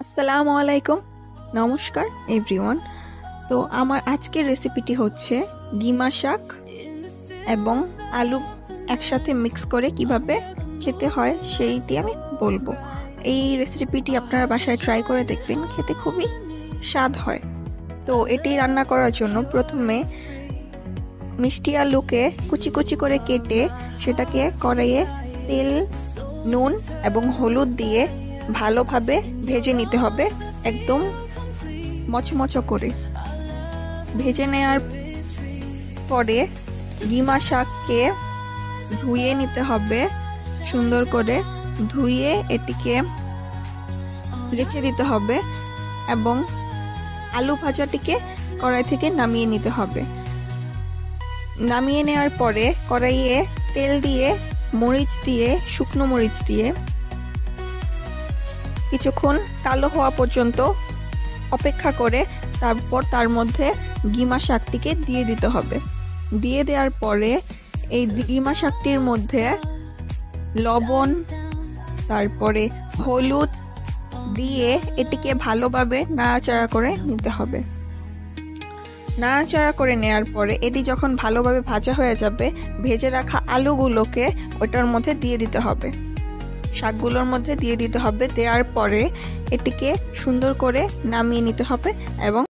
আসসালামু আলাইকুম, নমস্কার এভরিওয়ান। তো আমার আজকের রেসিপিটি হচ্ছে গিমা শাক এবং আলু একসাথে মিক্স করে কিভাবে খেতে হয় সেইটি আমি বলবো। এই রেসিপিটি আপনারা বাসায় ট্রাই করে দেখবেন, খেতে খুবই স্বাদ হয়। তো এটি রান্না করার জন্য প্রথমে মিষ্টি আলুকে কুচি কুচি করে কেটে সেটাকে কড়াইয়ে তেল, নুন এবং হলুদ দিয়ে ভালোভাবে ভেজে নিতে হবে, একদম মচমচ করে। ভেজে নেওয়ার পরে গিমা শাককে ধুয়ে নিতে হবে, সুন্দর করে ধুয়ে এটিকে রেখে দিতে হবে এবং আলু ভাজাটিকে কড়াই থেকে নামিয়ে নিতে হবে। নামিয়ে নেওয়ার পরে কড়াইয়ে তেল দিয়ে, মরিচ দিয়ে, শুকনো মরিচ দিয়ে কিছুক্ষণ কালো হওয়া পর্যন্ত অপেক্ষা করে তারপর তার মধ্যে গিমা শাকটিকে দিয়ে দিতে হবে। দিয়ে দেওয়ার পরে এই গিমা শাকটির মধ্যে লবণ, তারপরে হলুদ দিয়ে এটিকে ভালোভাবে নাড়াচাড়া করে নিতে হবে। নাড়াচাড়া করে নেওয়ার পরে এটি যখন ভালোভাবে ভাজা হয়ে যাবে, ভেজে রাখা আলুগুলোকে ওটার মধ্যে দিয়ে দিতে হবে, শাকগুলোর মধ্যে দিয়ে দিতে হবে। দেওয়ার পরে এটিকে সুন্দর করে নামিয়ে নিতে হবে এবং